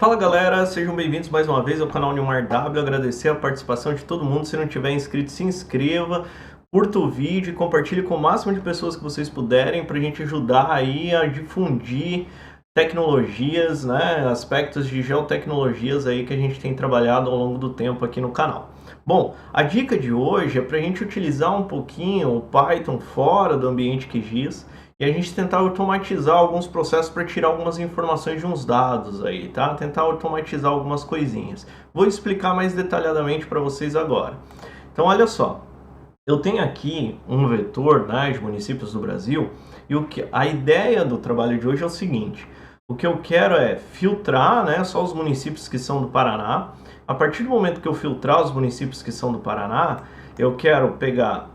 Fala galera, sejam bem-vindos mais uma vez ao canal Nilmar W. Agradecer a participação de todo mundo. Se não tiver inscrito, se inscreva, curta o vídeo e compartilhe com o máximo de pessoas que vocês puderem para a gente ajudar aí a difundir tecnologias, né, aspectos de geotecnologias aí que a gente tem trabalhado ao longo do tempo aqui no canal. Bom, a dica de hoje é para a gente utilizar um pouquinho o Python fora do ambiente QGIS e a gente tentar automatizar alguns processos para tirar algumas informações de uns dados aí, tá? Tentar automatizar algumas coisinhas. Vou explicar mais detalhadamente para vocês agora. Então, olha só. Eu tenho aqui um vetor, né, de municípios do Brasil e a ideia do trabalho de hoje é o seguinte. O que eu quero é filtrar, né, só os municípios que são do Paraná. A partir do momento que eu filtrar os municípios que são do Paraná, eu quero pegar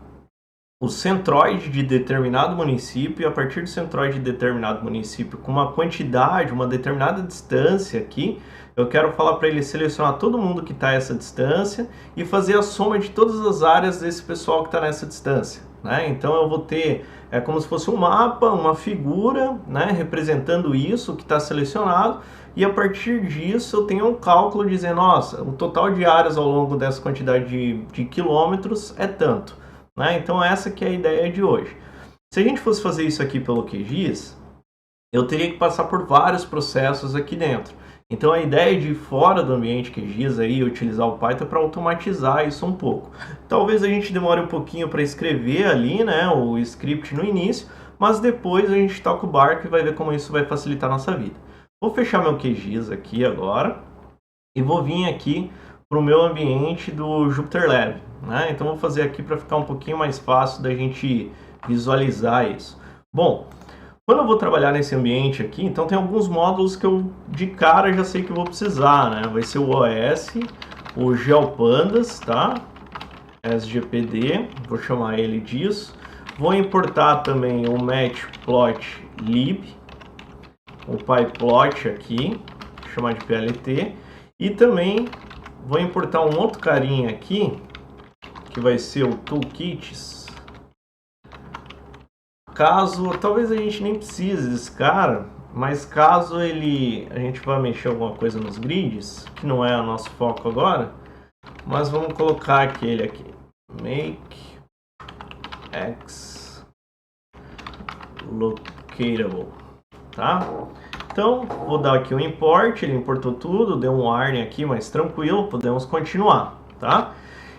o centroide de determinado município e a partir do centroide de determinado município com uma quantidade, uma determinada distância aqui, eu quero falar para ele selecionar todo mundo que está a essa distância e fazer a soma de todas as áreas desse pessoal que está nessa distância, né? Então eu vou ter, é como se fosse um mapa, uma figura, né, representando isso que está selecionado e a partir disso eu tenho um cálculo dizendo, nossa, o total de áreas ao longo dessa quantidade de quilômetros é tanto. Né? Então essa que é a ideia de hoje. Se a gente fosse fazer isso aqui pelo QGIS, eu teria que passar por vários processos aqui dentro. Então a ideia de ir fora do ambiente QGIS aí, utilizar o Python para automatizar isso um pouco. Talvez a gente demore um pouquinho para escrever ali, né, o script no início, mas depois a gente toca o barco e vai ver como isso vai facilitar a nossa vida. Vou fechar meu QGIS aqui agora e vou vir aqui para o meu ambiente do JupyterLab, né? Então vou fazer aqui para ficar um pouquinho mais fácil da gente visualizar isso. Bom, quando eu vou trabalhar nesse ambiente aqui, então tem alguns módulos que eu de cara já sei que vou precisar, né? Vai ser o OS, o GeoPandas, tá? SGPD, vou chamar ele disso. Vou importar também o Matplotlib, o PyPlot aqui, vou chamar de PLT, e também vou importar um outro carinha aqui, que vai ser o Toolkits. Caso, talvez a gente nem precise desse cara, mas caso a gente vá mexer alguma coisa nos grids, que não é o nosso foco agora, mas vamos colocar aquele aqui, make x locatable, tá? Então, vou dar aqui um import, ele importou tudo, deu um warning aqui, mas tranquilo, podemos continuar, tá?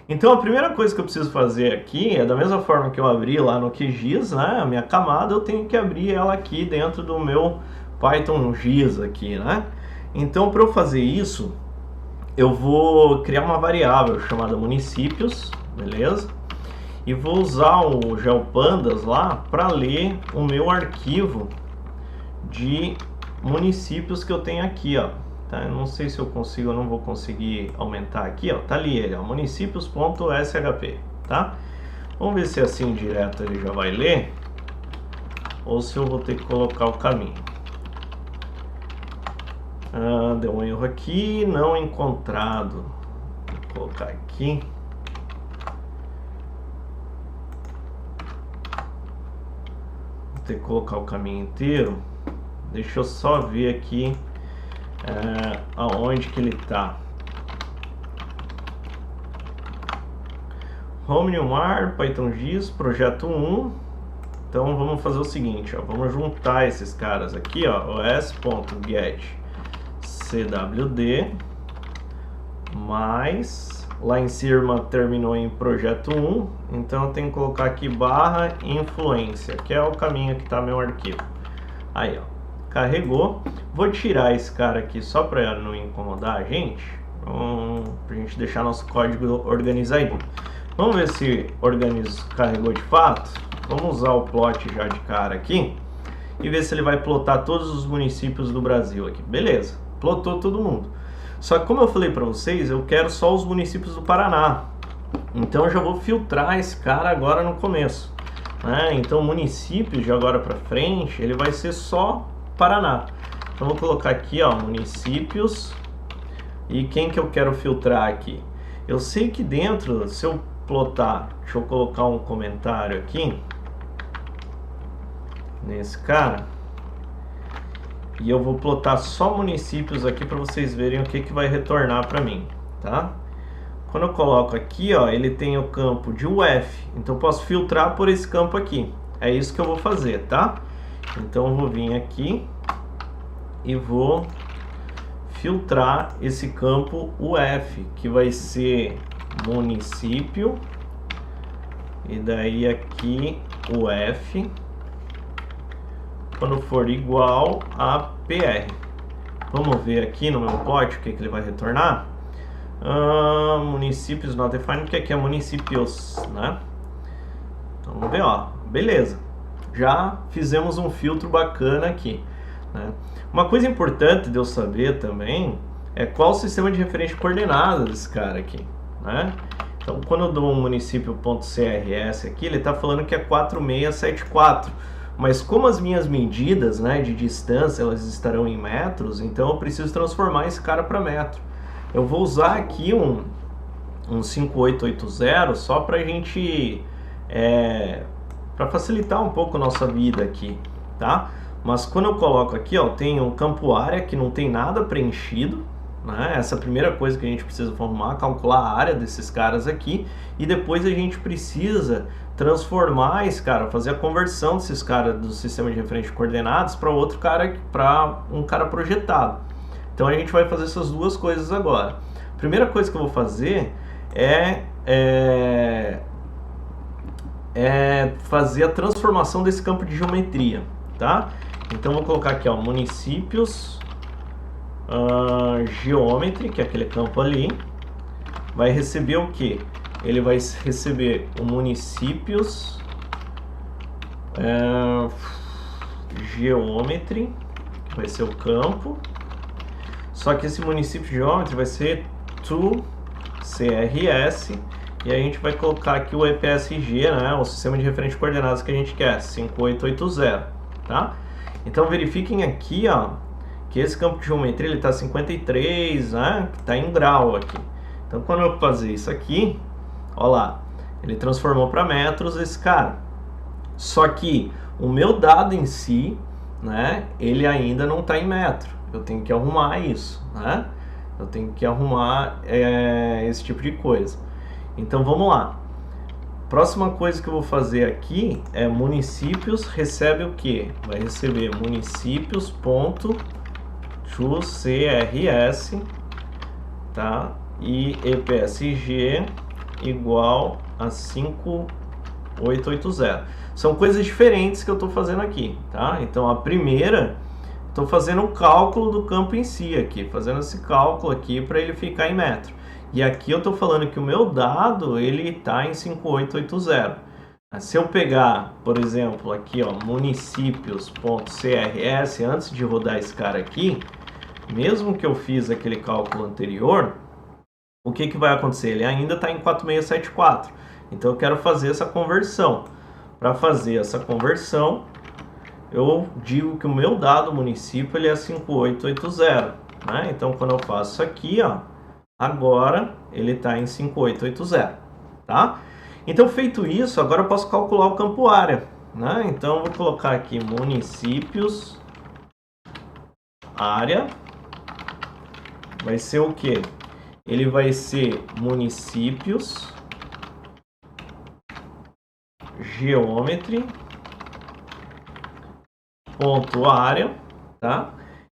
Então, a primeira coisa que eu preciso fazer aqui é da mesma forma que eu abri lá no QGIS, né? A minha camada, eu tenho que abrir ela aqui dentro do meu Python GIS aqui, né? Então, para eu fazer isso, eu vou criar uma variável chamada municípios, beleza? E vou usar o GeoPandas lá para ler o meu arquivo de municípios que eu tenho aqui, ó. Tá? Eu não sei se eu consigo, eu não vou conseguir aumentar aqui, ó. Tá ali ele, ó, municípios.shp, tá? Vamos ver se assim direto ele já vai ler ou se eu vou ter que colocar o caminho. Deu um erro aqui, não encontrado. Vou colocar aqui. Vou ter que colocar o caminho inteiro. Deixa eu só ver aqui aonde que ele está. Home Nilmar, Python GIS, projeto 1. Então vamos fazer o seguinte, ó, vamos juntar esses caras aqui, ó, os.get cwd mais lá em cima terminou em projeto 1, então eu tenho que colocar aqui barra influência, que é o caminho que está meu arquivo. Aí, ó. Carregou. Vou tirar esse cara aqui só para não incomodar a gente, para a gente deixar nosso código organizadinho. Vamos ver se carregou de fato. Vamos usar o plot já de cara aqui e ver se ele vai plotar todos os municípios do Brasil aqui. Beleza, plotou todo mundo. Só que como eu falei para vocês, eu quero só os municípios do Paraná. Então eu já vou filtrar esse cara agora no começo, né? Então municípios de agora para frente, ele vai ser só Paraná. Então vou colocar aqui, ó, municípios. E quem que eu quero filtrar aqui? Eu sei que dentro, se eu plotar, deixa eu colocar um comentário aqui nesse cara. E eu vou plotar só municípios aqui para vocês verem o que vai retornar para mim, tá? Quando eu coloco aqui, ó, ele tem o campo de UF, então eu posso filtrar por esse campo aqui. É isso que eu vou fazer, tá? Então eu vou vir aqui e vou filtrar esse campo UF, que vai ser município, e daí aqui UF, quando for igual a PR. Vamos ver aqui no meu plot o que ele vai retornar. Municípios not defined, porque aqui é municípios, né? Então, vamos ver, ó, beleza. Já fizemos um filtro bacana aqui, né? Uma coisa importante de eu saber também é qual o sistema de referência de coordenadas desse cara aqui, né? Então, quando eu dou um município.crs aqui, ele está falando que é 4674. Mas como as minhas medidas, né, de distância, elas estarão em metros, então eu preciso transformar esse cara para metro. Eu vou usar aqui um 5880 só para a gente, para facilitar um pouco a nossa vida aqui, tá? Mas quando eu coloco aqui, ó, tem um campo área que não tem nada preenchido, né? Essa é a primeira coisa que a gente precisa formar, calcular a área desses caras aqui, e depois a gente precisa transformar esse cara, fazer a conversão desses caras do sistema de referência de coordenadas para outro cara, para um cara projetado. Então a gente vai fazer essas duas coisas agora. A primeira coisa que eu vou fazer é fazer a transformação desse campo de geometria, tá? Então vou colocar aqui, ó, municípios, geometry, que é aquele campo ali, vai receber o que? Ele vai receber o municípios geometry, que vai ser o campo, só que esse município geometry vai ser to CRS, e a gente vai colocar aqui o EPSG, né, o sistema de referência de coordenadas que a gente quer, 5880, tá? Então verifiquem aqui, ó, que esse campo de geometria ele está 53, né, que está em grau aqui. Então quando eu fazer isso aqui, ó lá, ele transformou para metros esse cara. Só que o meu dado em si, né, ele ainda não está em metro. Eu tenho que arrumar isso, né? Eu tenho que arrumar esse tipo de coisa. Então vamos lá. Próxima coisa que eu vou fazer aqui é municípios recebe o que? Vai receber municípios.toCRS, tá? E EPSG igual a 5880. São coisas diferentes que eu estou fazendo aqui, tá? Então a primeira, estou fazendo o cálculo do campo em si aqui, fazendo esse cálculo aqui para ele ficar em metro. E aqui eu estou falando que o meu dado ele está em 5880. Se eu pegar, por exemplo, aqui, ó, municípios.crs, antes de rodar esse cara aqui, mesmo que eu fiz aquele cálculo anterior, o que vai acontecer? Ele ainda está em 4674. Então eu quero fazer essa conversão. Para fazer essa conversão, eu digo que o meu dado município ele é 5880, né? Então quando eu faço isso aqui, ó, agora ele está em 5880, tá? Então feito isso, agora eu posso calcular o campo área, né? Então eu vou colocar aqui municípios área, vai ser o que? Ele vai ser municípios geometry ponto área, tá?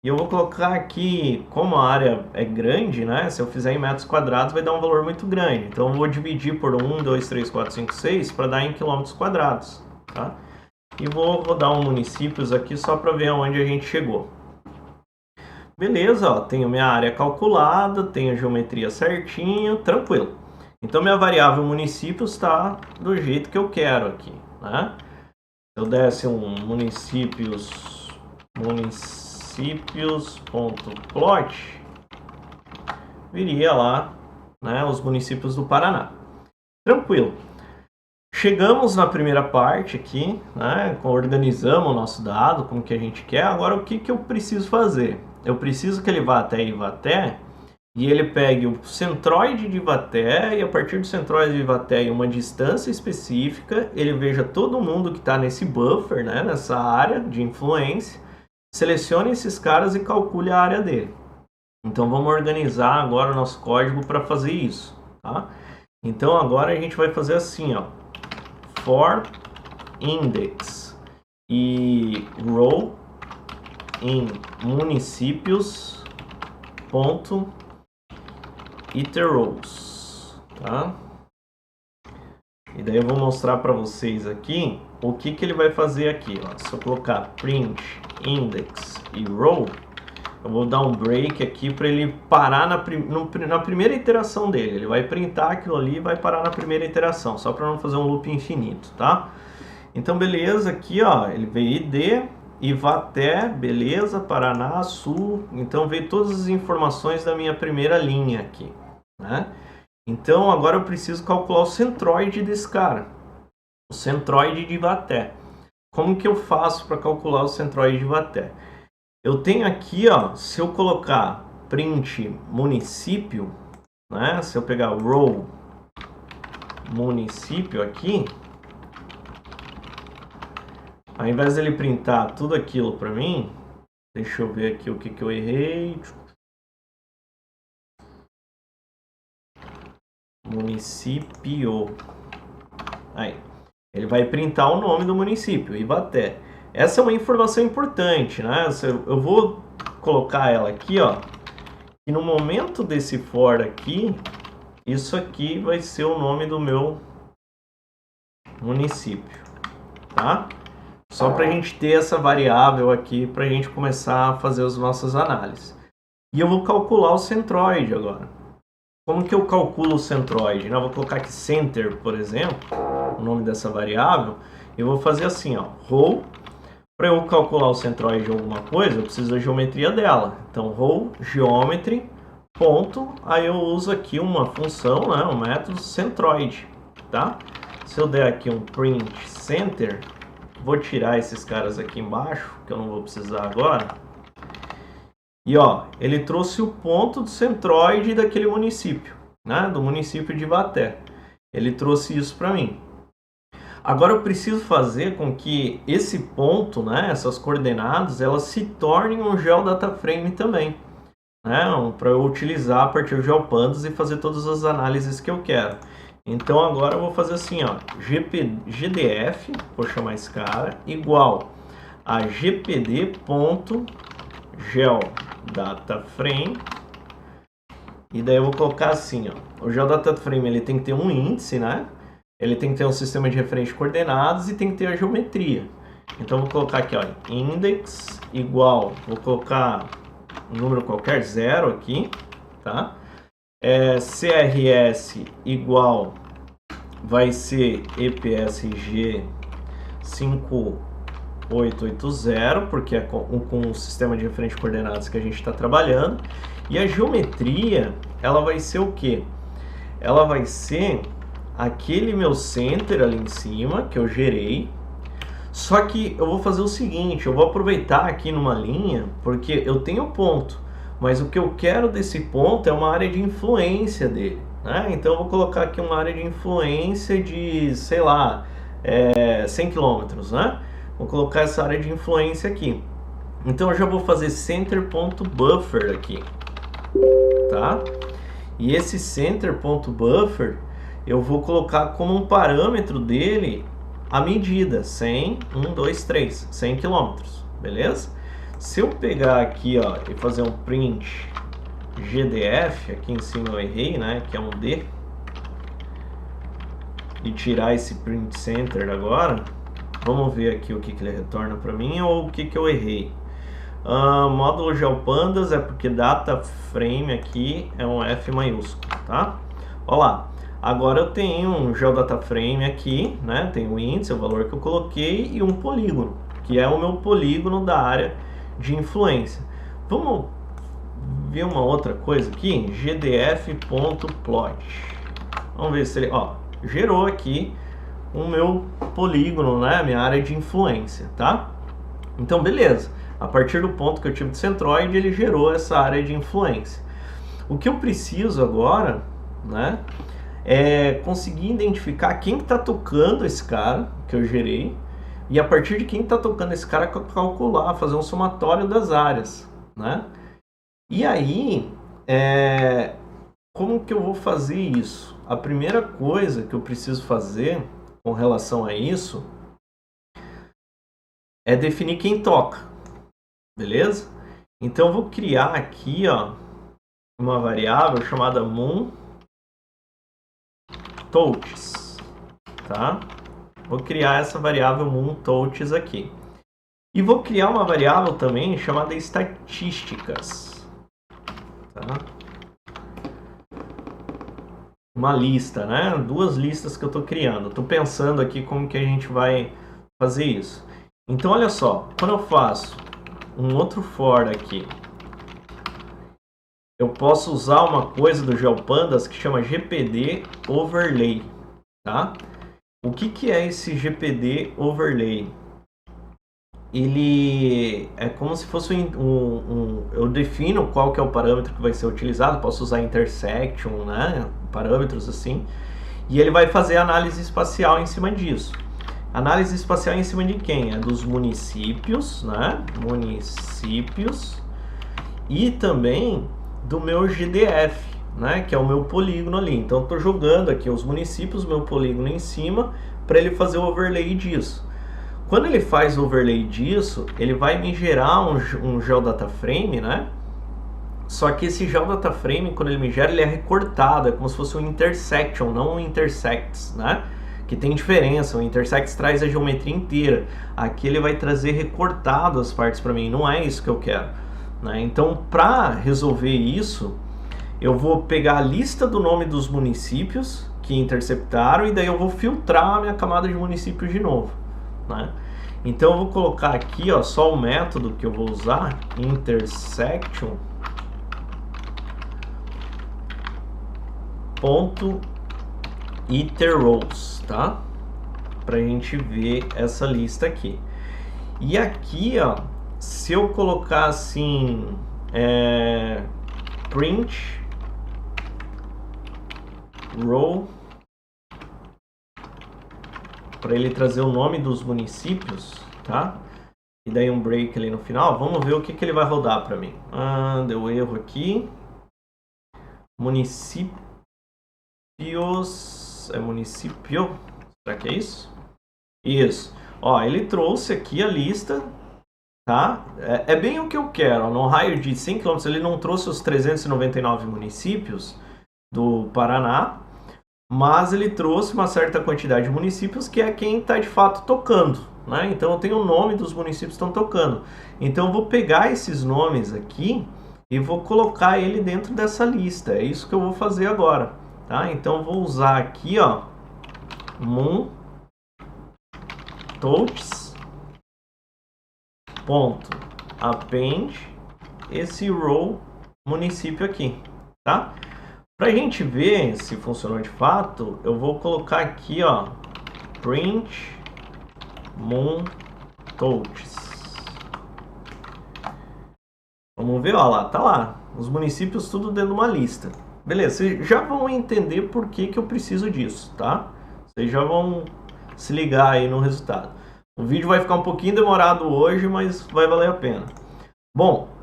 E eu vou colocar aqui, como a área é grande, né? Se eu fizer em metros quadrados vai dar um valor muito grande. Então eu vou dividir por 1, 2, 3, 4, 5, 6 para dar em quilômetros quadrados, tá? E vou rodar um municípios aqui só para ver aonde a gente chegou. Beleza, ó, tenho minha área calculada, tenho a geometria certinho, tranquilo. Então minha variável municípios está do jeito que eu quero aqui, né? Se eu desse um municípios.plot, viria lá, né, os municípios do Paraná. Tranquilo. Chegamos na primeira parte aqui, né, organizamos o nosso dado, como que a gente quer. Agora o que eu preciso fazer? Eu preciso que ele vá até Ivaté e ele pegue o centroide de Ivaté e a partir do centroide de Ivaté em uma distância específica, ele veja todo mundo que está nesse buffer, né, nessa área de influência selecione esses caras e calcule a área dele. Então vamos organizar agora o nosso código para fazer isso, tá? Então agora a gente vai fazer assim, ó, for index e row em municípios ponto iterrows, tá? E daí eu vou mostrar para vocês aqui o que ele vai fazer aqui, ó. Se eu colocar print index e row, eu vou dar um break aqui para ele parar na primeira iteração dele. Ele vai printar aquilo ali e vai parar na primeira iteração, só para não fazer um loop infinito, tá? Então, beleza, aqui, ó, ele veio ID, Ivaté, beleza, Paraná, Sul. Então, veio todas as informações da minha primeira linha aqui, né? Então, agora eu preciso calcular o centroide desse cara, o centroide de Ivaté. Como que eu faço para calcular o centroide de Ivaté? Eu tenho aqui, ó, se eu colocar print município, né? Se eu pegar row município aqui, ao invés dele printar tudo aquilo para mim, deixa eu ver aqui o que eu errei. Município. Aí, ele vai printar o nome do município, Ivaté. Essa é uma informação importante, né? Eu vou colocar ela aqui, ó. E no momento desse for aqui, isso aqui vai ser o nome do meu município, tá? Só para a gente ter essa variável aqui para a gente começar a fazer as nossas análises. E eu vou calcular o centroide agora. Como que eu calculo o centroide? Eu vou colocar aqui center, por exemplo, o nome dessa variável. Eu vou fazer assim, ó, row. Para eu calcular o centroide de alguma coisa, eu preciso da geometria dela. Então, row geometry, ponto, aí eu uso aqui uma função, né, um método centroide, tá? Se eu der aqui um print center, vou tirar esses caras aqui embaixo, que eu não vou precisar agora. E ó, ele trouxe o ponto do centroide daquele município, né, do município de Ivaté. Ele trouxe isso para mim. Agora eu preciso fazer com que esse ponto, né, essas coordenadas, elas se tornem um GeoDataFrame também, né, para eu utilizar a partir do GeoPandas e fazer todas as análises que eu quero. Então agora eu vou fazer assim, ó, GDF, vou chamar esse cara, igual a gpd.GeoDataFrame. E daí eu vou colocar assim, ó, o GeoDataFrame ele tem que ter um índice, né? Ele tem que ter um sistema de referência de coordenadas e tem que ter a geometria. Então, vou colocar aqui, ó, index igual, vou colocar um número qualquer, 0 aqui, tá? CRS igual, vai ser EPSG 5880, porque é com o sistema de referência de coordenadas que a gente está trabalhando. E a geometria, ela vai ser o quê? Ela vai ser aquele meu center ali em cima, que eu gerei. Só que eu vou fazer o seguinte, eu vou aproveitar aqui numa linha, porque eu tenho ponto, mas o que eu quero desse ponto é uma área de influência dele, né? Então eu vou colocar aqui uma área de influência de, sei lá, 100 km, né? Vou colocar essa área de influência aqui. Então eu já vou fazer center.buffer aqui, tá? E esse center.buffer eu vou colocar como um parâmetro dele a medida 100, 1, 2, 3, 100 km, beleza? Se eu pegar aqui, ó, e fazer um print GDF, aqui em cima eu errei, né, que é um D, e tirar esse print center agora, vamos ver aqui o que ele retorna para mim ou o que eu errei. Módulo GeoPandas é porque data frame aqui é um F maiúsculo, tá? Olha lá. Agora eu tenho um GeoDataFrame aqui, né? Tem o índice, o valor que eu coloquei, e um polígono, que é o meu polígono da área de influência. Vamos ver uma outra coisa aqui, gdf.plot. Vamos ver se ele, ó, gerou aqui o meu polígono, né? Minha área de influência, tá? Então, beleza. A partir do ponto que eu tive de centroide, ele gerou essa área de influência. O que eu preciso agora, né, é conseguir identificar quem está tocando esse cara que eu gerei, e a partir de quem está tocando esse cara calcular, fazer um somatório das áreas, né? E aí, como que eu vou fazer isso? A primeira coisa que eu preciso fazer com relação a isso é definir quem toca, beleza? Então eu vou criar aqui, ó, uma variável chamada moonTouches, tá? Vou criar essa variável moonTouches aqui. E vou criar uma variável também chamada estatísticas, tá? Uma lista, né? 2 listas que eu estou criando. Estou pensando aqui como que a gente vai fazer isso. Então, olha só. Quando eu faço um outro for aqui, eu posso usar uma coisa do GeoPandas que chama GPD Overlay, tá? O que é esse GPD Overlay? Ele é como se fosse eu defino qual que é o parâmetro que vai ser utilizado, posso usar intersection, né, parâmetros assim, e ele vai fazer análise espacial em cima disso. Análise espacial em cima de quem? É dos municípios, né, municípios, e também do meu GDF, né, que é o meu polígono ali. Então, estou jogando aqui os municípios, meu polígono em cima, para ele fazer o overlay disso. Quando ele faz o overlay disso, ele vai me gerar um GeoDataFrame, né? Só que esse GeoDataFrame, quando ele me gera, ele é recortado, é como se fosse um intersection, não um intersects, né? Que tem diferença, o intersects traz a geometria inteira. Aqui ele vai trazer recortado as partes para mim, não é isso que eu quero, né? Então, para resolver isso, eu vou pegar a lista do nome dos municípios que interceptaram e daí eu vou filtrar a minha camada de municípios de novo, né? Então eu vou colocar aqui, ó, só o método que eu vou usar, intersection .iterRows, tá? Pra gente ver essa lista aqui. E aqui, ó, se eu colocar assim, print row, para ele trazer o nome dos municípios, tá? E daí um break ali no final. Vamos ver o que ele vai rodar para mim. Deu erro aqui. Municípios. É município? Será que é isso? Isso. Ó, ele trouxe aqui a lista, tá? É bem o que eu quero. Ó, no raio de 100 km ele não trouxe os 399 municípios do Paraná, mas ele trouxe uma certa quantidade de municípios que é quem está de fato tocando, né? Então eu tenho o nome dos municípios que estão tocando. Então eu vou pegar esses nomes aqui e vou colocar ele dentro dessa lista. É isso que eu vou fazer agora, tá? Então eu vou usar aqui, ó, moonTouches.append esse row município aqui, tá? Para a gente ver se funcionou de fato, eu vou colocar aqui, ó, print moonTouches. Vamos ver, ó lá, tá lá. Os municípios tudo dentro de uma lista. Beleza, vocês já vão entender por que eu preciso disso, tá? Vocês já vão se ligar aí no resultado. O vídeo vai ficar um pouquinho demorado hoje, mas vai valer a pena. Bom,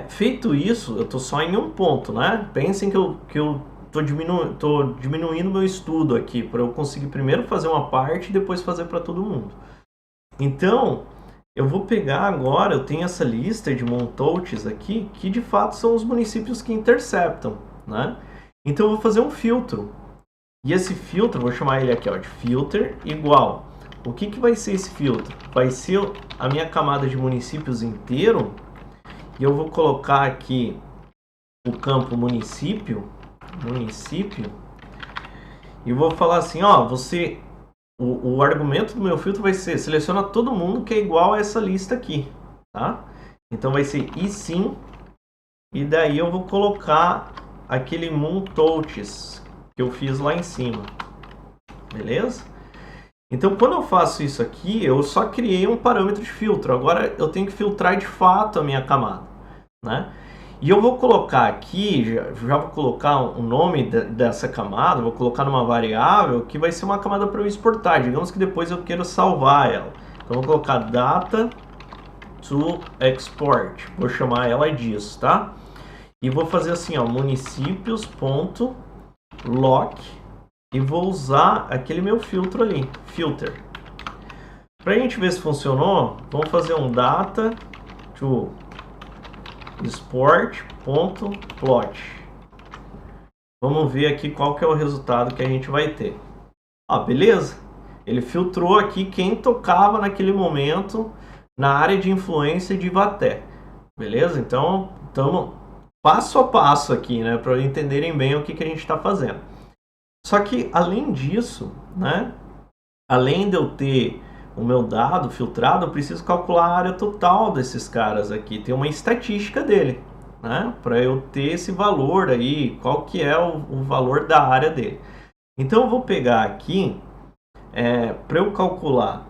feito isso, eu tô só em um ponto, né? Pensem que eu tô diminuindo meu estudo aqui para eu conseguir primeiro fazer uma parte e depois fazer para todo mundo. Então, eu vou pegar agora, eu tenho essa lista de moonTouches aqui, que de fato são os municípios que interceptam, né? Então eu vou fazer um filtro. E esse filtro, vou chamar ele aqui, ó, de filter igual. O que vai ser esse filtro? Vai ser a minha camada de municípios inteiro. E eu vou colocar aqui o campo município, e vou falar assim, ó, o argumento do meu filtro vai ser, seleciona todo mundo que é igual a essa lista aqui, tá? Então vai ser e sim, e daí eu vou colocar aquele moonTouches que eu fiz lá em cima, beleza? Então quando eu faço isso aqui, eu só criei um parâmetro de filtro, agora eu tenho que filtrar de fato a minha camada, né? E eu vou colocar aqui, já vou colocar o nome dessa camada, vou colocar numa variável que vai ser uma camada para eu exportar. Digamos que depois eu quero salvar ela. Então vou colocar data to export. Vou chamar ela disso, tá? E vou fazer assim, ó, municípios.lock e vou usar aquele meu filtro ali, filter. Para a gente ver se funcionou, vamos fazer um data to export.plot. Vamos ver aqui qual que é o resultado que a gente vai ter. Ó, beleza? Ele filtrou aqui quem tocava naquele momento na área de influência de Ivaté. Beleza? Então, estamos passo a passo aqui, né? Para entenderem bem o que a gente está fazendo. Só que, além disso, né? Além de eu ter o meu dado filtrado, eu preciso calcular a área total desses caras aqui. Tem uma estatística dele, né? Para eu ter esse valor aí, qual que é o valor da área dele. Então eu vou pegar aqui, para eu calcular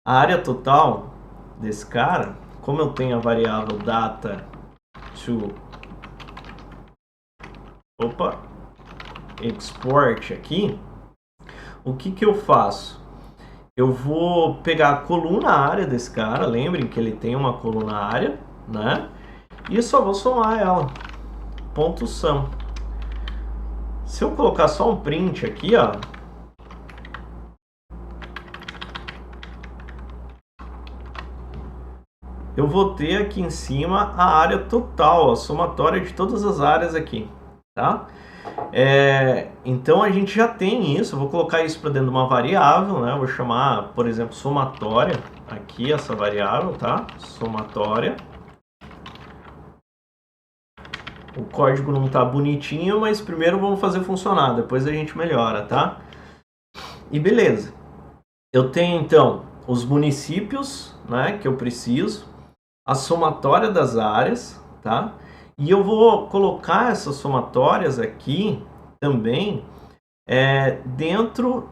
a área total desse cara, como eu tenho a variável data to export aqui, o que eu faço? Eu vou pegar a coluna área desse cara, lembrem que ele tem uma coluna área, né? E só vou somar ela, ponto sum. Se eu colocar só um print aqui, ó, eu vou ter aqui em cima a área total, a somatória de todas as áreas aqui, tá? Então a gente já tem isso. Eu vou colocar isso para dentro de uma variável, né? Eu vou chamar, por exemplo, somatória aqui, essa variável, tá? Somatória. O código não tá bonitinho, mas primeiro vamos fazer funcionar, depois a gente melhora, tá? E beleza. Eu tenho então os municípios, né, que eu preciso, a somatória das áreas, tá? E eu vou colocar essas somatórias aqui também dentro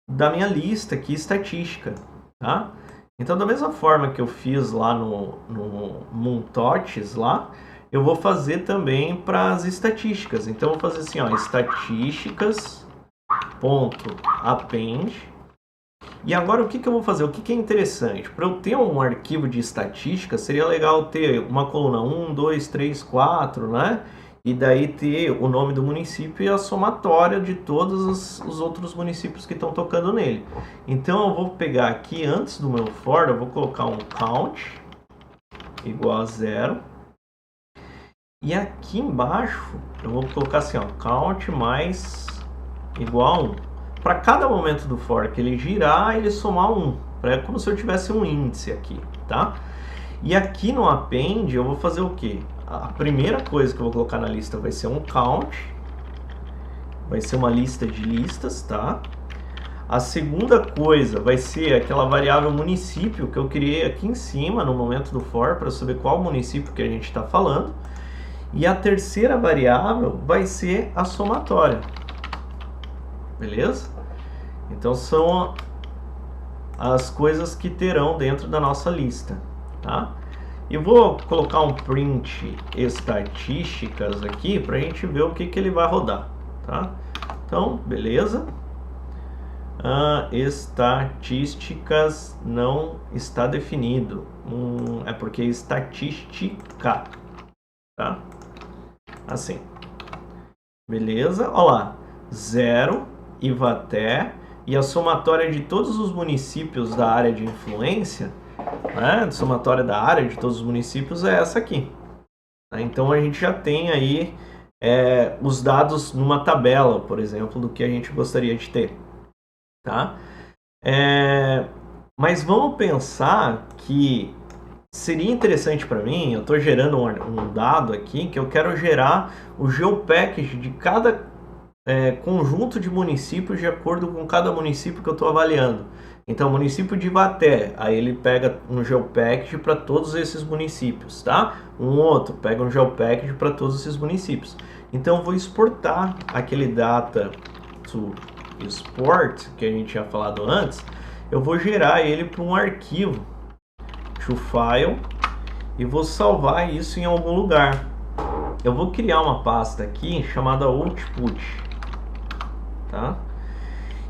da minha lista aqui estatística, tá? Então, da mesma forma que eu fiz lá no Moontotes lá, eu vou fazer também para as estatísticas. Então, eu vou fazer assim, ó, estatísticas.append. E agora o que eu vou fazer? O que é interessante? Para eu ter um arquivo de estatística, seria legal ter uma coluna 1, 2, 3, 4, né? E daí ter o nome do município e a somatória de todos os outros municípios que estão tocando nele. Então eu vou pegar aqui, antes do meu for, eu vou colocar um count igual a 0. E aqui embaixo eu vou colocar assim, ó, count mais igual a 1. Para cada momento do for que ele girar, ele somar 1. É como se eu tivesse um índice aqui, tá? E aqui no append eu vou fazer o quê? A primeira coisa que eu vou colocar na lista vai ser um count. Vai ser uma lista de listas, tá? A segunda coisa vai ser aquela variável município que eu criei aqui em cima no momento do for, para saber qual município que a gente está falando. E a terceira variável vai ser a somatória. Beleza? Então são as coisas que terão dentro da nossa lista, tá? Eu vou colocar um print estatísticas aqui para a gente ver o que ele vai rodar, tá? Então, beleza. Estatísticas não está definido. É porque é estatística, tá? Assim. Beleza? Olha lá. 0, Ivaté, e a somatória de todos os municípios da área de influência, né? A somatória da área de todos os municípios é essa aqui. Então a gente já tem aí os dados numa tabela, por exemplo, do que a gente gostaria de ter, tá? Mas vamos pensar que seria interessante para mim, eu estou gerando um dado aqui, que eu quero gerar o geopackage de cada conjunto de municípios de acordo com cada município que eu estou avaliando. Então, município de Ivaté, aí ele pega um geopackage para todos esses municípios, tá? Um outro pega um geopackage para todos esses municípios. Então, eu vou exportar aquele data to export, que a gente tinha falado antes, eu vou gerar ele para um arquivo to file e vou salvar isso em algum lugar. eu vou criar uma pasta aqui chamada output, tá?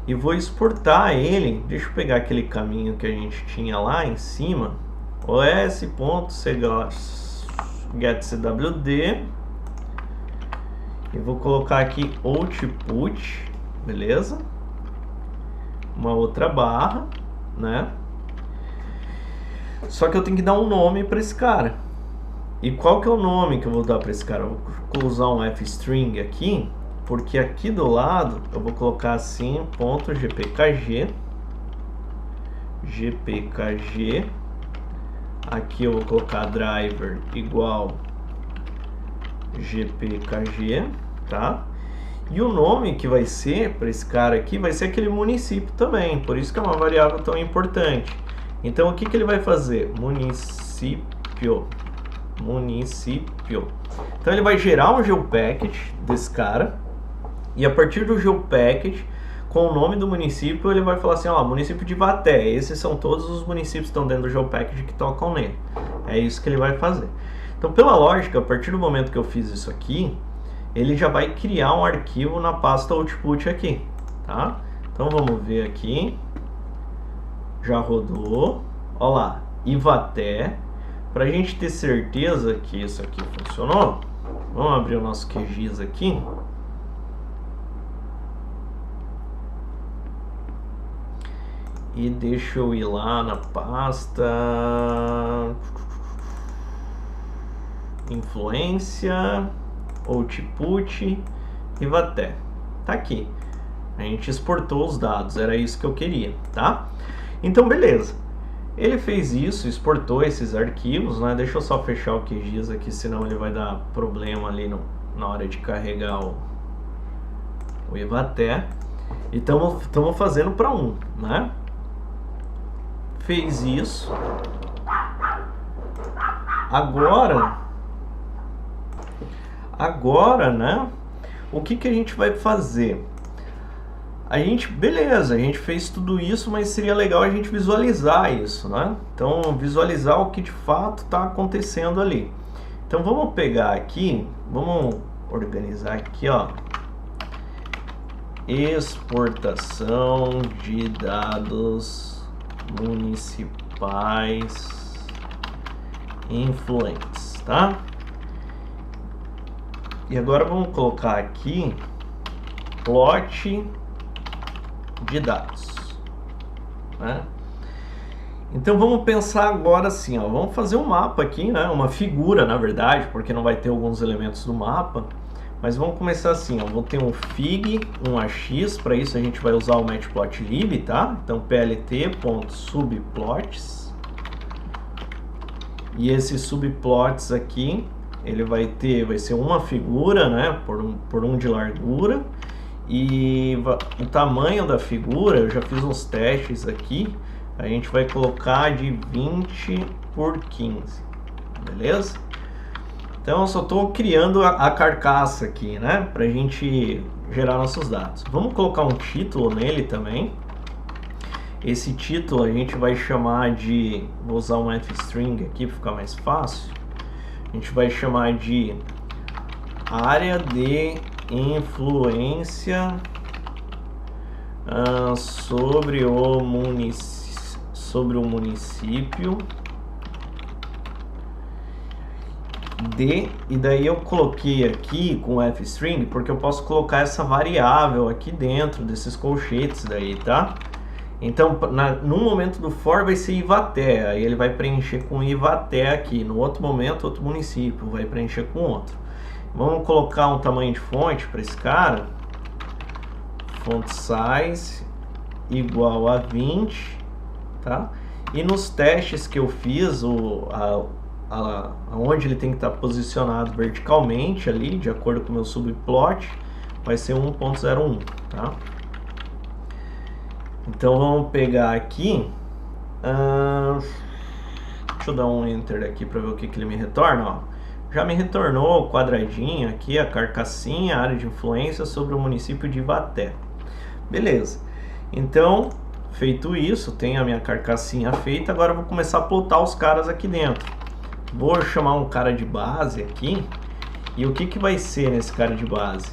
E vou exportar ele. Deixa eu pegar aquele caminho que a gente tinha lá em cima, os.getCwd, e vou colocar aqui output, beleza? Uma outra barra, né? Só que eu tenho que dar um nome para esse cara. E qual que é o nome que eu vou dar para esse cara? Eu vou usar um fstring aqui, porque aqui do lado eu vou colocar assim, .gpkg, gpkg, aqui eu vou colocar driver igual gpkg, tá? E o nome que vai ser para esse cara aqui vai ser aquele município também, por isso que é uma variável tão importante. Então o que que ele vai fazer? Município. Então ele vai gerar um geopackage desse cara, e a partir do geopackage, com o nome do município, ele vai falar assim, ó, município de Ivaté, esses são todos os municípios que estão dentro do geopackage que tocam nele. É isso que ele vai fazer. Então, pela lógica, a partir do momento que eu fiz isso aqui, ele já vai criar um arquivo na pasta output aqui, tá? Então vamos ver aqui, já rodou, ó lá, Ivaté. Para a gente ter certeza que isso aqui funcionou, vamos abrir o nosso QGIS aqui. E deixa eu ir lá na pasta influência, output, Ivaté. Tá aqui. A gente exportou os dados, era isso que eu queria, tá? Então, beleza. Ele fez isso, exportou esses arquivos, né? Deixa eu só fechar o QGIS aqui, senão ele vai dar problema ali na hora de carregar o Ivaté. E estamos fazendo para né? Fez isso. Agora, né? O que que a gente vai fazer? Beleza, a gente fez tudo isso, mas seria legal a gente visualizar isso, né? Então, visualizar o que de fato está acontecendo ali. Então, vamos pegar aqui, vamos organizar aqui, ó. Exportação de dados municipais influentes, tá? E agora vamos colocar aqui plot de dados, né? Então vamos pensar agora assim, ó, vamos fazer um mapa aqui, né? Uma figura, na verdade, porque não vai ter alguns elementos do mapa, mas vamos começar assim, ó, vou ter um fig, um ax, para isso a gente vai usar o matplotlib, tá? Então plt.subplots, e esses subplots aqui, ele vai ser uma figura, né? Por um de largura. E o tamanho da figura, eu já fiz uns testes aqui, a gente vai colocar de 20 por 15, beleza? Então eu só estou criando a carcaça aqui, né, pra gente gerar nossos dados. Vamos colocar um título nele também. Esse título a gente vai chamar de, vou usar um fstring aqui para ficar mais fácil, a gente vai chamar de área de influência sobre o município de, e daí eu coloquei aqui com fstring porque eu posso colocar essa variável aqui dentro desses colchetes daí, tá? Então no momento do for vai ser Ivaté, aí ele vai preencher com Ivaté aqui, no outro momento outro município vai preencher com outro. Vamos colocar um tamanho de fonte para esse cara, font size igual a 20, tá? E nos testes que eu fiz, onde ele tem que estar posicionado verticalmente ali, de acordo com o meu subplot, vai ser 1.01, tá? Então vamos pegar aqui, deixa eu dar um enter aqui para ver o que ele me retorna, ó. Já me retornou o quadradinho aqui, a carcassinha, a área de influência sobre o município de Ivaté. Beleza. Então, feito isso, tenho a minha carcassinha feita, agora eu vou começar a plotar os caras aqui dentro. Vou chamar um cara de base aqui E o que vai ser nesse cara de base?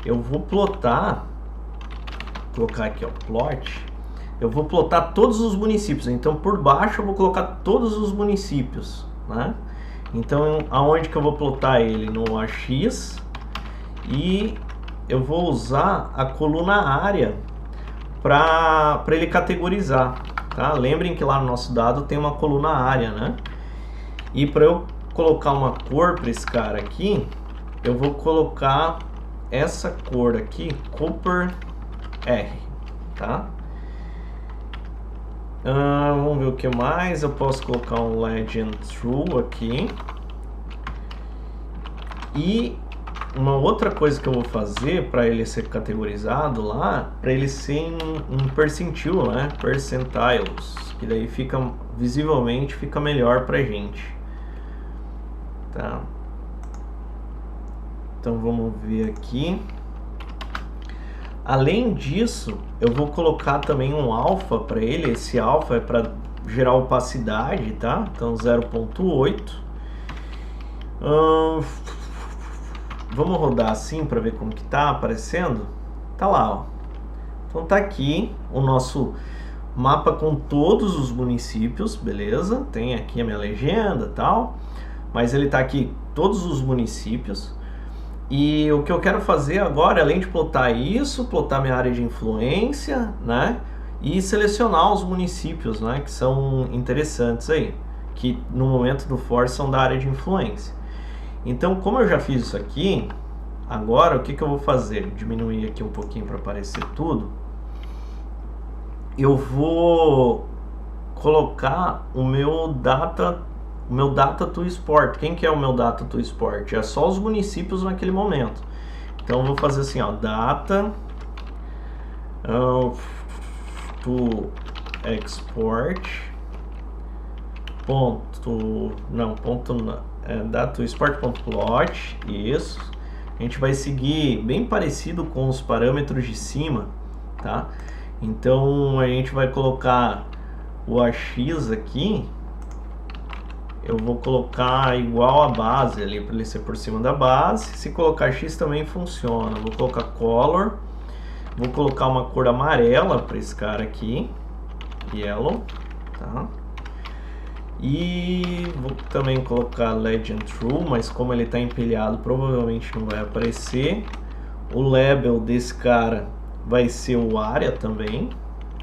Eu vou plotar, vou colocar aqui, ó, plot. Eu vou plotar todos os municípios. Então, por baixo eu vou colocar todos os municípios, né? Então, aonde que eu vou plotar ele? No AX. E eu vou usar a coluna área para ele categorizar, tá? Lembrem que lá no nosso dado tem uma coluna área, né? E para eu colocar uma cor para esse cara aqui, eu vou colocar essa cor aqui, Copper R, tá? Vamos ver o que mais. Eu posso colocar um Legend True aqui. E uma outra coisa que eu vou fazer para ele ser categorizado lá, para ele ser em percentil, né? Percentiles, que daí fica visivelmente fica melhor pra gente, tá? Então vamos ver aqui. Além disso, eu vou colocar também um alfa para ele. Esse alfa é para gerar opacidade, tá? Então 0.8. Vamos rodar assim para ver como que tá aparecendo. Tá lá, ó. Então tá aqui o nosso mapa com todos os municípios, beleza? Tem aqui a minha legenda e tal, mas ele tá aqui todos os municípios. E o que eu quero fazer agora, além de plotar isso, plotar minha área de influência, né? E selecionar os municípios, né? Que são interessantes aí, que no momento do for são da área de influência. Então, como eu já fiz isso aqui, agora o que eu vou fazer? Diminuir aqui um pouquinho para aparecer tudo. Eu vou colocar o meu data to export. Quem que é o meu data to export? É só os municípios naquele momento. Então eu vou fazer assim, ó, data to export data to export.plot. Isso. A gente vai seguir bem parecido com os parâmetros de cima, tá? Então a gente vai colocar o AX aqui. Eu vou colocar igual a base ali, para ele ser por cima da base. Se colocar X também funciona. Vou colocar color. Vou colocar uma cor amarela para esse cara aqui. Yellow, tá? E vou também colocar Legend True, mas como ele está empilhado, provavelmente não vai aparecer. O label desse cara vai ser o área também.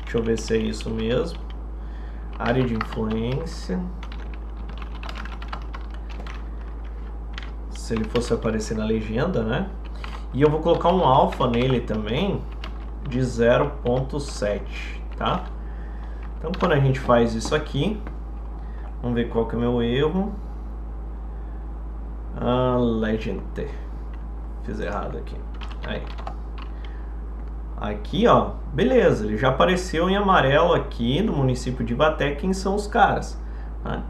Deixa eu ver se é isso mesmo. Área de influência. Se ele fosse aparecer na legenda, né? E eu vou colocar um alfa nele também de 0.7, tá? Então quando a gente faz isso aqui, vamos ver qual que é o meu erro. Legend. Fiz errado aqui. Aí. Aqui, ó, beleza, ele já apareceu em amarelo aqui no município de Ibaté, quem são os caras, né?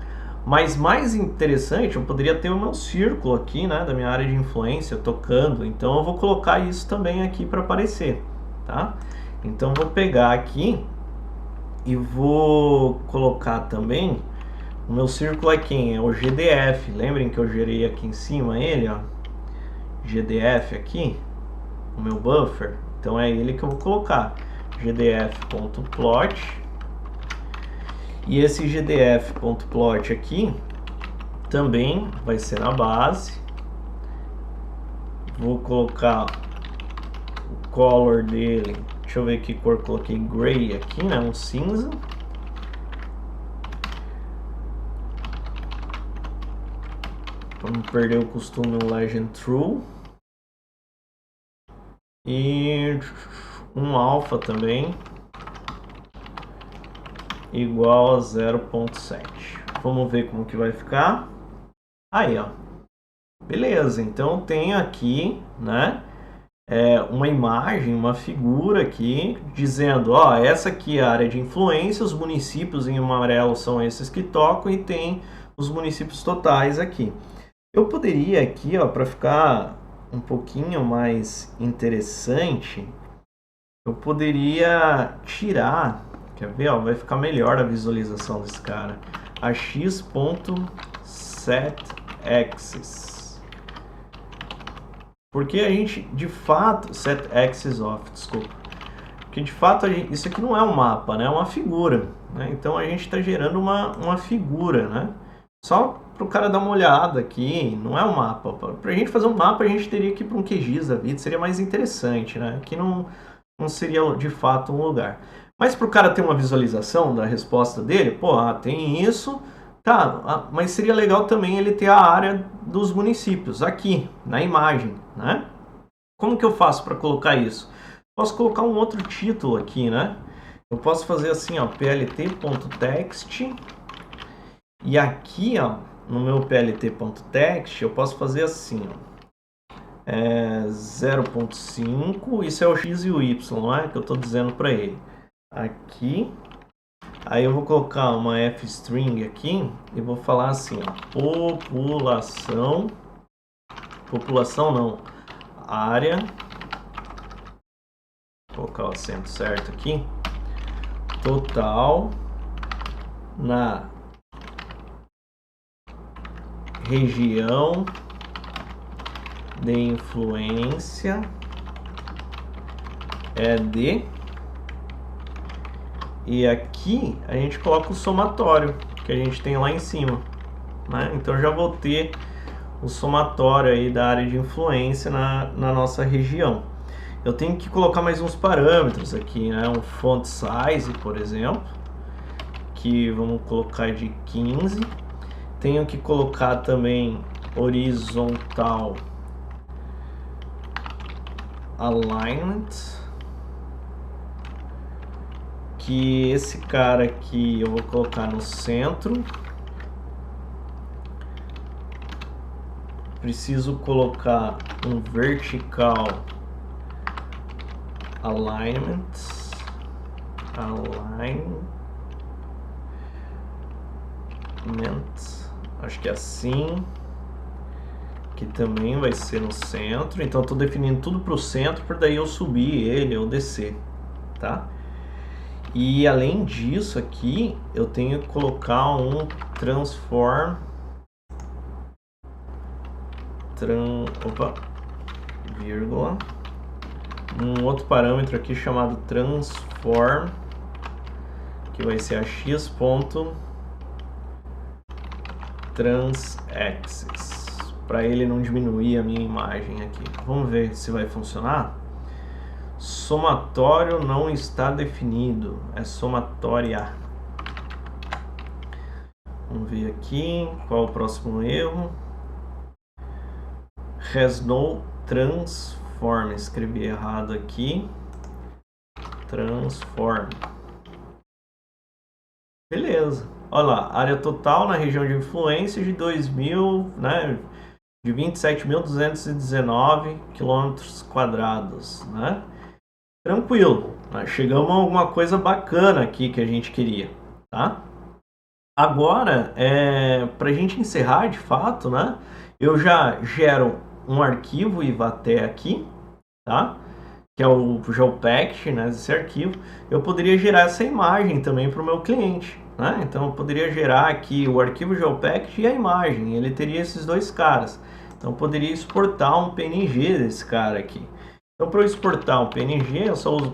Mas mais interessante, eu poderia ter o meu círculo aqui, né, da minha área de influência tocando. Então eu vou colocar isso também aqui para aparecer, tá? Então eu vou pegar aqui e vou colocar também o meu círculo é quem? É o GDF. Lembrem que eu gerei aqui em cima ele, ó, GDF aqui, o meu buffer. Então é ele que eu vou colocar, gdf.plot. E esse gdf.plot aqui também vai ser na base. Vou colocar o color dele. Deixa eu ver que cor coloquei, gray aqui, né? Um cinza. Para não perder o costume, um Legend True. E um alpha também, igual a 0.7. Vamos ver como que vai ficar. Aí, ó. Beleza, então tem aqui, né, uma imagem, uma figura aqui, dizendo, ó, essa aqui é a área de influência, os municípios em amarelo são esses que tocam e tem os municípios totais aqui. Eu poderia aqui, ó, para ficar um pouquinho mais interessante, eu poderia tirar, quer ver, ó, vai ficar melhor a visualização desse cara, a x.setAxis. Porque a gente, de fato, set axis off, desculpa. Porque de fato isso aqui não é um mapa, né? É uma figura, né? Então a gente está gerando uma figura, né? Só para o cara dar uma olhada aqui, não é um mapa. Para a gente fazer um mapa, a gente teria que ir para um QGIS da vida, seria mais interessante, né? Aqui não seria de fato um lugar. Mas para o cara ter uma visualização da resposta dele, pô, tem isso, tá, mas seria legal também ele ter a área dos municípios aqui, na imagem, né? Como que eu faço para colocar isso? Posso colocar um outro título aqui, né? Eu posso fazer assim, ó, plt.text, e aqui, ó, no meu plt.text, eu posso fazer assim, ó, 0.5, isso é o x e o y, né, que eu estou dizendo para ele. Aqui, aí eu vou colocar uma f-string aqui e vou falar assim, ó, população não, área, vou colocar o acento certo aqui, total na região de influência é de, e aqui a gente coloca o somatório que a gente tem lá em cima, né? Então eu já vou ter o somatório aí da área de influência na nossa região. Eu tenho que colocar mais uns parâmetros aqui, né? Um font size, por exemplo, que vamos colocar de 15. Tenho que colocar também horizontal alignment, que esse cara aqui eu vou colocar no centro. Preciso colocar um vertical alignment, acho que é assim, que também vai ser no centro. Então estou definindo tudo para o centro, para daí eu subir ele ou descer, tá? E além disso aqui, eu tenho que colocar um transform, vírgula, um outro parâmetro aqui chamado transform, que vai ser a x.transaxis, para ele não diminuir a minha imagem aqui. Vamos ver se vai funcionar. Somatório não está definido, é somatória. Vamos ver aqui qual é o próximo erro. Has no transform, escrevi errado aqui. Transform. Beleza. Olha lá, área total na região de influência de 2.000, né, de 27.219 km², né? Tranquilo, chegamos a alguma coisa bacana aqui que a gente queria, tá? Agora, para a gente encerrar de fato, né? Eu já gero um arquivo IVATE aqui, tá? Que é o Geopact, né? Esse arquivo. Eu poderia gerar essa imagem também para o meu cliente, né? Então eu poderia gerar aqui o arquivo Geopact e a imagem. Ele teria esses dois caras. Então eu poderia exportar um PNG desse cara aqui. Então, para eu exportar um PNG, eu só uso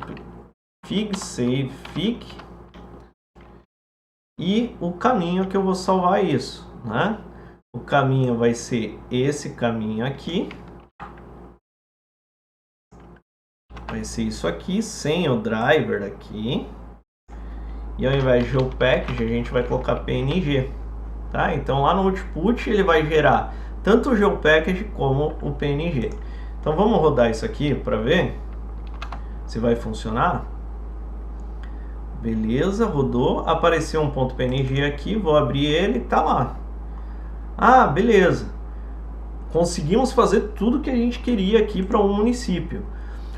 fig, save, fig, e o caminho que eu vou salvar isso, né? O caminho vai ser esse caminho aqui. Vai ser isso aqui, sem o driver aqui. E ao invés de Geopackage, a gente vai colocar PNG, tá? Então, lá no output, ele vai gerar tanto o Geopackage como o PNG. Então vamos rodar isso aqui para ver se vai funcionar. Beleza, rodou, apareceu um ponto .png aqui, vou abrir ele, tá lá. Ah, beleza. Conseguimos fazer tudo que a gente queria aqui para um município.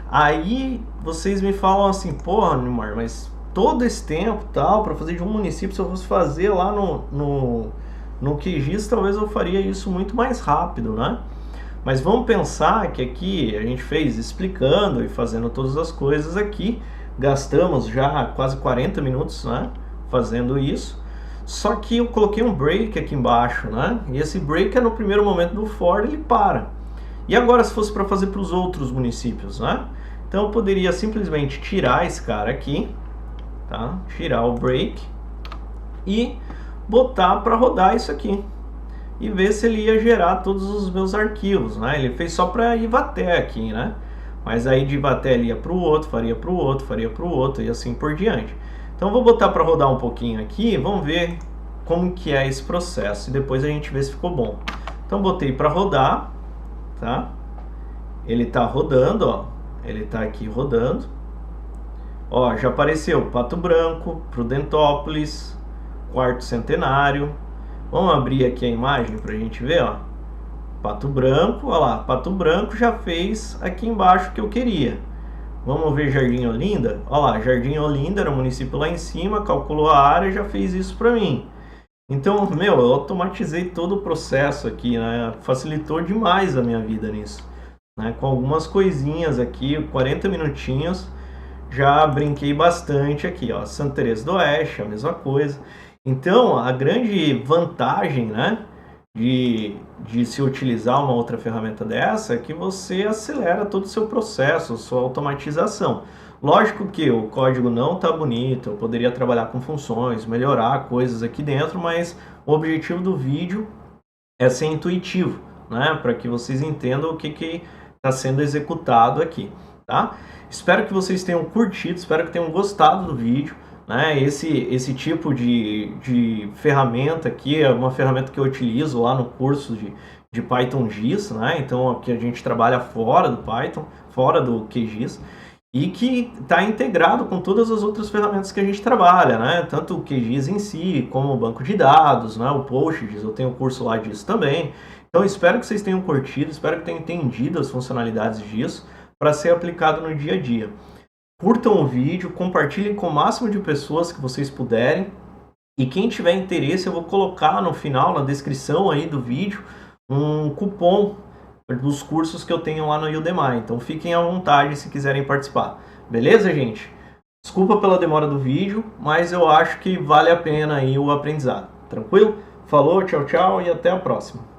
Aí vocês me falam assim, porra, Neymar, mas todo esse tempo tal para fazer de um município, se eu fosse fazer lá no QGIS, talvez eu faria isso muito mais rápido, né? Mas vamos pensar que aqui a gente fez explicando e fazendo todas as coisas aqui. Gastamos já quase 40 minutos, né, fazendo isso. Só que eu coloquei um break aqui embaixo, né? E esse break é no primeiro momento do for, ele para. E agora se fosse para fazer para os outros municípios, né? Então eu poderia simplesmente tirar esse cara aqui, tá? Tirar o break e botar para rodar isso aqui e ver se ele ia gerar todos os meus arquivos, né? Ele fez só para Ivaté aqui, né? Mas aí de Ivaté ele ia para o outro, faria para o outro, faria para o outro e assim por diante. Então eu vou botar para rodar um pouquinho aqui, vamos ver como que é esse processo e depois a gente vê se ficou bom. Então botei para rodar, tá? Ele tá rodando, ó. Ele tá aqui rodando. Ó, já apareceu Pato Branco, Prudentópolis, Quarto Centenário. Vamos abrir aqui a imagem pra gente ver, ó. Pato Branco, ó lá, Pato Branco já fez aqui embaixo o que eu queria. Vamos ver Jardim Olinda? Ó lá, Jardim Olinda era o município lá em cima, calculou a área e já fez isso pra mim. Então, meu, eu automatizei todo o processo aqui, né? Facilitou demais a minha vida nisso, né? Com algumas coisinhas aqui, 40 minutinhos, já brinquei bastante aqui, ó. Santa Teresa do Oeste, a mesma coisa. Então, a grande vantagem, né, de se utilizar uma outra ferramenta dessa é que você acelera todo o seu processo, sua automatização. Lógico que o código não está bonito, eu poderia trabalhar com funções, melhorar coisas aqui dentro, mas o objetivo do vídeo é ser intuitivo, né, para que vocês entendam o que está sendo executado aqui, tá? Espero que vocês tenham curtido, espero que tenham gostado do vídeo, né? Esse tipo de ferramenta aqui é uma ferramenta que eu utilizo lá no curso de Python GIS, né? Então aqui a gente trabalha fora do Python, fora do QGIS, e que está integrado com todas as outras ferramentas que a gente trabalha, né? Tanto o QGIS em si, como o banco de dados, né? O PostGIS, eu tenho um curso lá disso também. Então espero que vocês tenham curtido, espero que tenham entendido as funcionalidades disso para ser aplicado no dia a dia. Curtam o vídeo, compartilhem com o máximo de pessoas que vocês puderem. E quem tiver interesse, eu vou colocar no final, na descrição aí do vídeo, um cupom dos cursos que eu tenho lá no Udemy. Então fiquem à vontade se quiserem participar. Beleza, gente? Desculpa pela demora do vídeo, mas eu acho que vale a pena aí o aprendizado. Tranquilo? Falou, tchau, tchau e até a próxima.